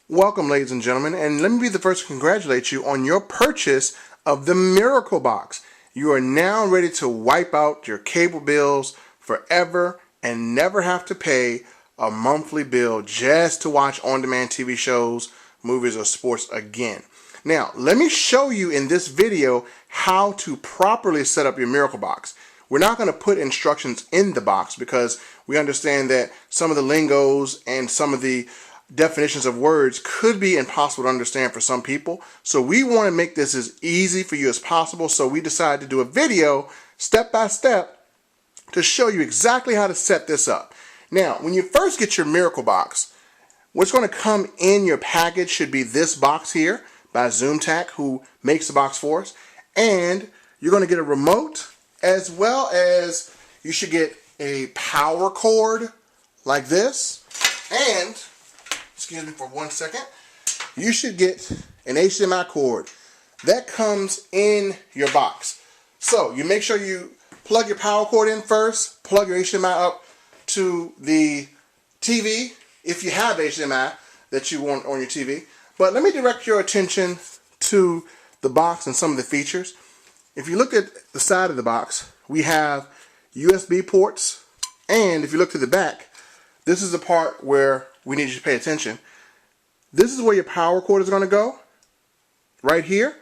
Welcome, ladies and gentlemen, and let me be the first to congratulate you on your purchase of the Miracle Box. You are now ready to wipe out your cable bills forever and never have to pay a monthly bill just to watch on-demand TV shows, movies, or sports again. Now, let me show you in this video how to properly set up your Miracle Box. We're not going to put instructions in the box because we understand that some of the lingos and some of the definitions of words could be impossible to understand for some people. So we want to make this as easy for you as possible. So we decided to do a video step by step to show you exactly how to set this up. Now, when you first get your Miracle Box, what's going to come in your package should be this box here by ZoomTac, who makes the box for us. And you're going to get a remote, as well as you should get a power cord like this. And excuse me for 1 second, you should get an HDMI cord that comes in your box. So you make sure you plug your power cord in first, plug your HDMI up to the TV if you have HDMI that you want on your TV. But let me direct your attention to the box and some of the features. If you look at the side of the box, we have USB ports, and if you look to the back, this is the part where we need you to pay attention. This is where your power cord is going to go, right here.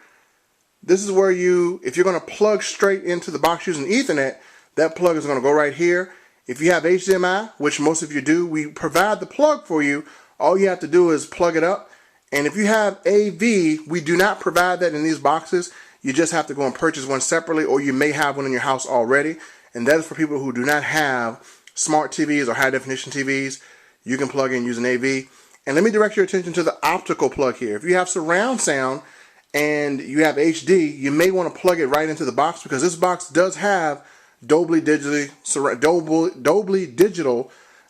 This is where if you're going to plug straight into the box using Ethernet, that plug is going to go right here. If you have HDMI, which most of you do, we provide the plug for you. All you have to do is plug it up. And if you have AV, we do not provide that in these boxes. You just have to go and purchase one separately, or you may have one in your house already. And that is for people who do not have smart TVs or high definition TVs. You can plug in using AV. And let me direct your attention to the optical plug here. If you have surround sound and you have HD, you may want to plug it right into the box, because this box does have Dolby Digital,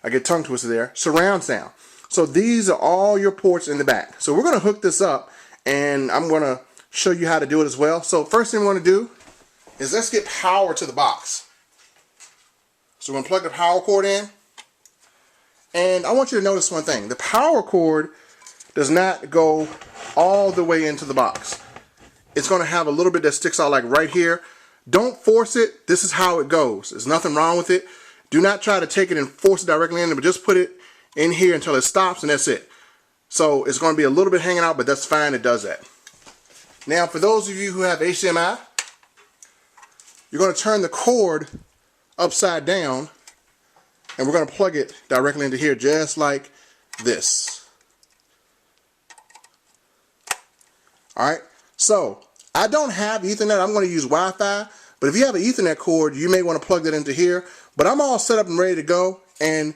I get tongue twisted there, surround sound. So these are all your ports in the back. So we're going to hook this up, and I'm going to show you how to do it as well. So first thing we want to do is let's get power to the box. So we're going to plug the power cord in. And I want you to notice one thing. The power cord does not go all the way into the box. It's going to have a little bit that sticks out like right here. Don't force it. This is how it goes. There's nothing wrong with it. Do not try to take it and force it directly in, but just put it in here until it stops, and that's it. So it's going to be a little bit hanging out, but that's fine. It does that. Now, for those of you who have HDMI, you're going to turn the cord upside down, and we're going to plug it directly into here just like this. Alright, so I don't have Ethernet. I'm going to use Wi-Fi, but if you have an Ethernet cord, you may want to plug that into here. But I'm all set up and ready to go, and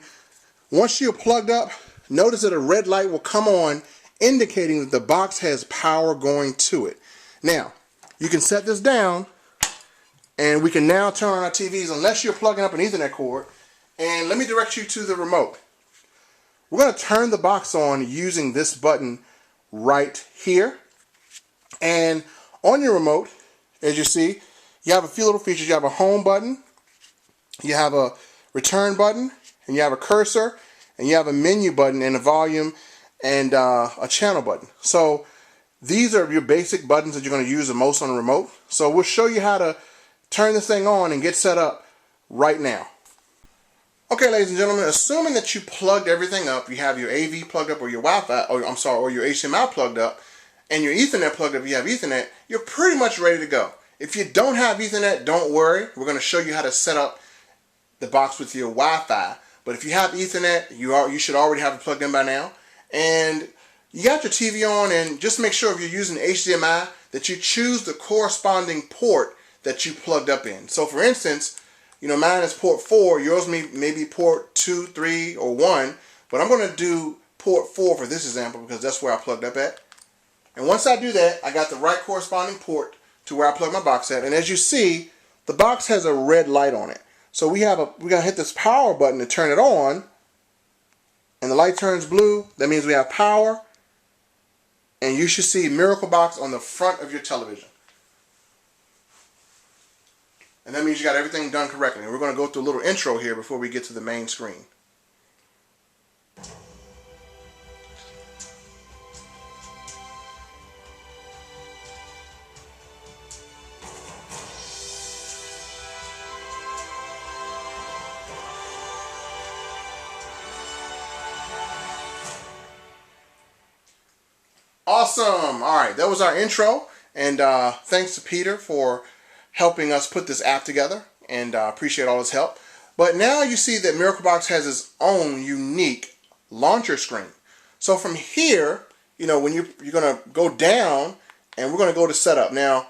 once you're plugged up, notice that a red light will come on indicating that the box has power going to it. Now, you can set this down, and we can now turn on our TVs unless you're plugging up an Ethernet cord. And let me direct you to the remote. We're going to turn the box on using this button right here. And on your remote, as you see, you have a few little features. You have a home button, you have a return button, and you have a cursor, and you have a menu button and a volume and a channel button. So these are your basic buttons that you're going to use the most on the remote. So we'll show you how to turn this thing on and get set up right now. Okay, ladies and gentlemen, assuming that you plugged everything up, you have your AV plugged up, or your Wi-Fi, or your HDMI plugged up, and your Ethernet plugged up, you have Ethernet, you're pretty much ready to go. If you don't have Ethernet, don't worry. We're going to show you how to set up the box with your Wi-Fi. But if you have Ethernet, you should already have it plugged in by now. And you got your TV on, and just make sure if you're using HDMI that you choose the corresponding port that you plugged up in. So for instance, mine is port 4, yours may be port 2, 3, or 1, but I'm going to do port 4 for this example because that's where I plugged up at. And once I do that, I got the right corresponding port to where I plug my box at. And as you see, the box has a red light on it. So we're going to hit this power button to turn it on, and the light turns blue. That means we have power, and you should see Miracle Box on the front of your television. And that means you got everything done correctly. And we're going to go through a little intro here before we get to the main screen. Awesome. All right, that was our intro. And thanks to Peter for helping us put this app together. And appreciate all his help. But now you see that MiracleBox has its own unique launcher screen. So from here, you know, when you're going to go down, and we're going to go to setup. Now,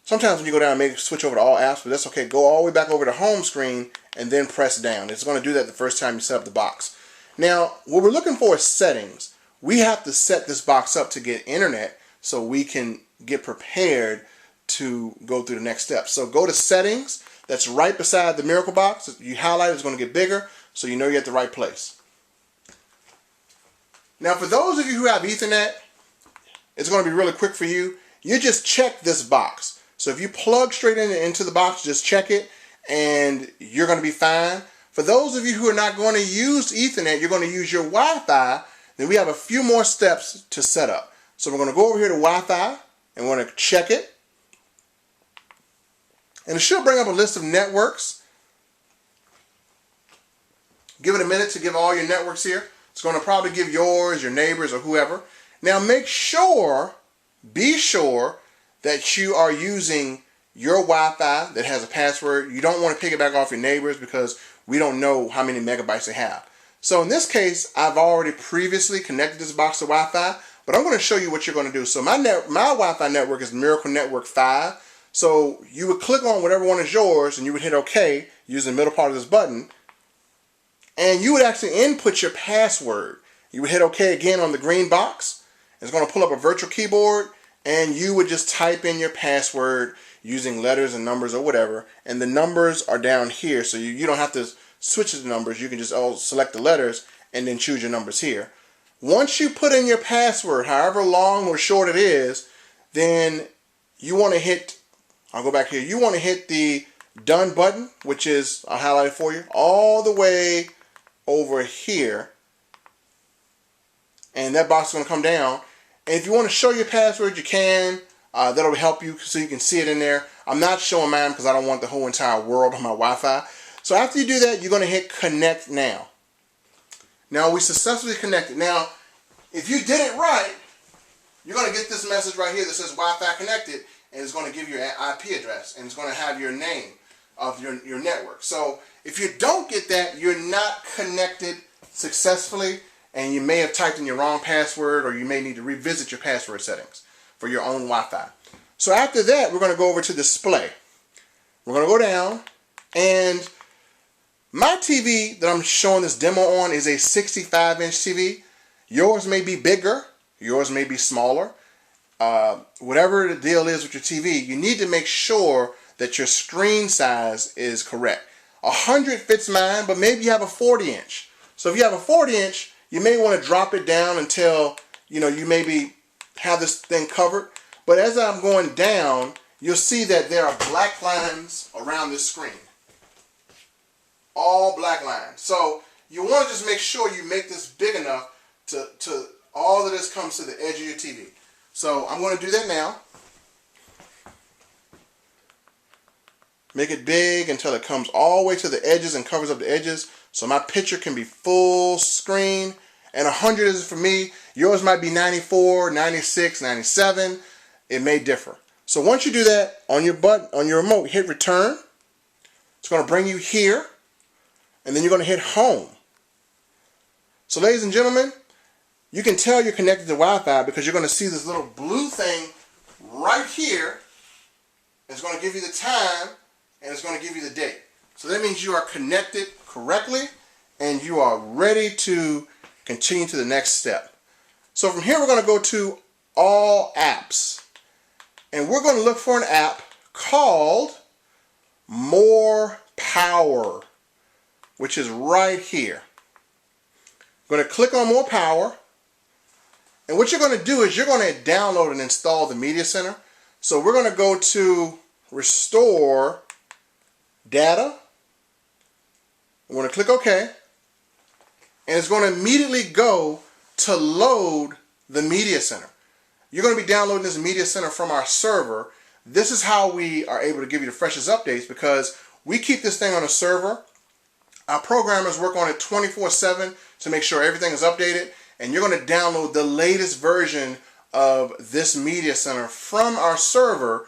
sometimes when you go down, maybe switch over to all apps, but that's okay. Go all the way back over to home screen and then press down. It's going to do that the first time you set up the box. Now, what we're looking for is settings. We have to set this box up to get internet so we can get prepared to go through the next step. So go to settings. That's right beside the MiracleBox. You highlight it, it's going to get bigger, so you know you're at the right place. Now, for those of you who have Ethernet, it's going to be really quick for you. You just check this box. So if you plug straight into the box, just check it, and you're going to be fine. For those of you who are not going to use Ethernet, you're going to use your Wi-Fi, then we have a few more steps to set up. So we're going to go over here to Wi-Fi, and we're going to check it. And it should bring up a list of networks. Give it a minute to give all your networks here. It's going to probably give yours, your neighbors, or whoever. Now be sure that you are using your Wi-Fi that has a password. You don't want to piggyback off your neighbors because we don't know how many megabytes they have. So in this case, I've already previously connected this box to Wi-Fi, but I'm going to show you what you're going to do. So my Wi-Fi network is Miracle Network 5. So you would click on whatever one is yours and you would hit OK using the middle part of this button. And you would actually input your password. You would hit OK again on the green box. It's going to pull up a virtual keyboard and you would just type in your password using letters and numbers or whatever. And the numbers are down here, so you don't have to switch the numbers. You can just select the letters and then choose your numbers here. Once you put in your password, however long or short it is, then you want to hit, I'll go back here, you want to hit the done button, which is, I'll highlight it for you, all the way over here. And that box is going to come down. And if you want to show your password, you can. That'll help you so you can see it in there. I'm not showing mine because I don't want the whole entire world on my Wi-Fi. So after you do that, you're going to hit connect now. Now we successfully connected. Now, if you did it right, you're going to get this message right here that says Wi-Fi connected, and it's going to give you an IP address, and it's going to have your name of your network. So if you don't get that, you're not connected successfully, and you may have typed in your wrong password, or you may need to revisit your password settings for your own Wi-Fi. So after that, we're going to go over to display. We're going to go down, and my TV that I'm showing this demo on is a 65-inch TV. Yours may be bigger, yours may be smaller. Whatever the deal is with your TV, you need to make sure that your screen size is correct. 100 fits mine, but maybe you have a 40-inch. So if you have a 40-inch, you may want to drop it down until you maybe have this thing covered. But as I'm going down, you'll see that there are black lines around this screen. All black lines. So you want to just make sure you make this big enough to all of this comes to the edge of your TV. So I'm going to do that now. Make it big until it comes all the way to the edges and covers up the edges. So my picture can be full screen. And 100 is for me. Yours might be 94, 96, 97. It may differ. So once you do that, on your remote, hit return. It's going to bring you here. And then you're going to hit home. So ladies and gentlemen, you can tell you're connected to Wi-Fi because you're going to see this little blue thing right here. It's going to give you the time and it's going to give you the date. So that means you are connected correctly and you are ready to continue to the next step. So from here we're going to go to all apps. And we're going to look for an app called More Power, which is right here. I'm going to click on More Power. And what you're going to do is you're going to download and install the Media Center. So we're going to go to Restore Data. I'm going to click OK. And it's going to immediately go to load the Media Center. You're going to be downloading this Media Center from our server. This is how we are able to give you the freshest updates because we keep this thing on a server. Our programmers work on it 24/7 to make sure everything is updated. And you're going to download the latest version of this media center from our server.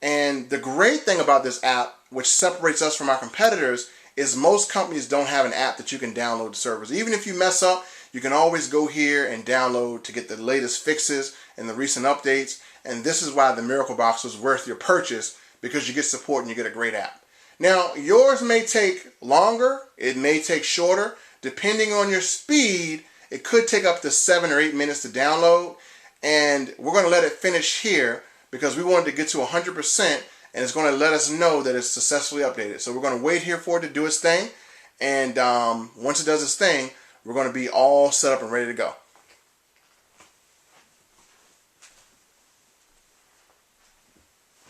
And the great thing about this app, which separates us from our competitors, is most companies don't have an app that you can download to servers. Even if you mess up, you can always go here and download to get the latest fixes and the recent updates. And this is why the Miracle Box was worth your purchase, because you get support and you get a great app. Now, yours may take longer, it may take shorter. Depending on your speed, it could take up to 7 or 8 minutes to download. And we're going to let it finish here because we wanted to get to 100%, and it's going to let us know that it's successfully updated. So we're going to wait here for it to do its thing. And once it does its thing, we're going to be all set up and ready to go.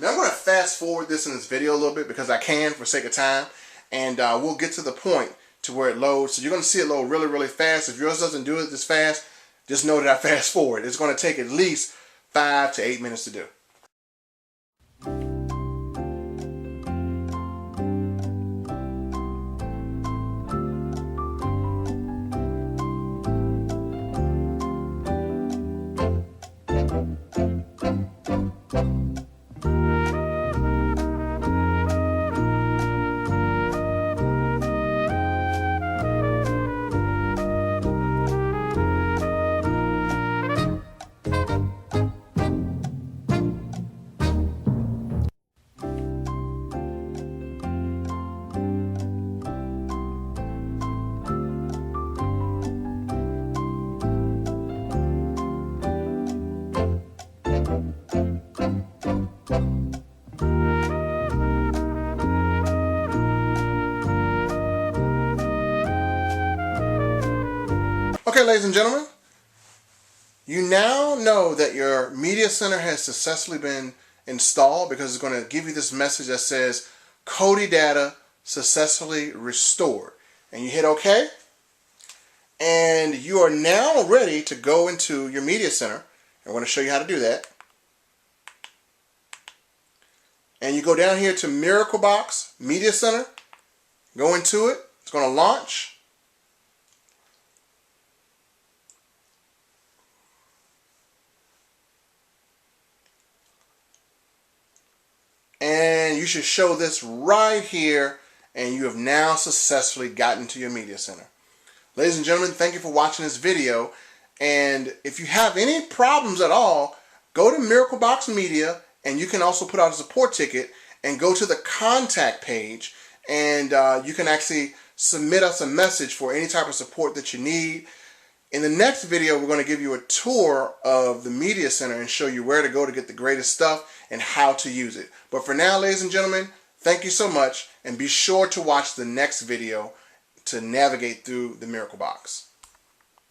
Now I'm going to fast forward this in this video a little bit because I can for sake of time. And we'll get to the point to where it loads. So you're going to see it load really, really fast. If yours doesn't do it this fast, just know that I fast forward. It's going to take at least 5 to 8 minutes to do. Okay, ladies and gentlemen, you now know that your media center has successfully been installed, because it's going to give you this message that says Kodi data successfully restored. And you hit OK. And you are now ready to go into your media center. I'm going to show you how to do that. And you go down here to Miracle Box Media Center. Go into it. It's going to launch. And you should show this right here, and you have now successfully gotten to your media center. Ladies and gentlemen, thank you for watching this video. And if you have any problems at all, go to Miracle Box Media, and you can also put out a support ticket and go to the contact page, and you can actually submit us a message for any type of support that you need. In the next video, we're going to give you a tour of the media center and show you where to go to get the greatest stuff and how to use it. But for now, ladies and gentlemen, thank you so much, and be sure to watch the next video to navigate through the Miracle Box.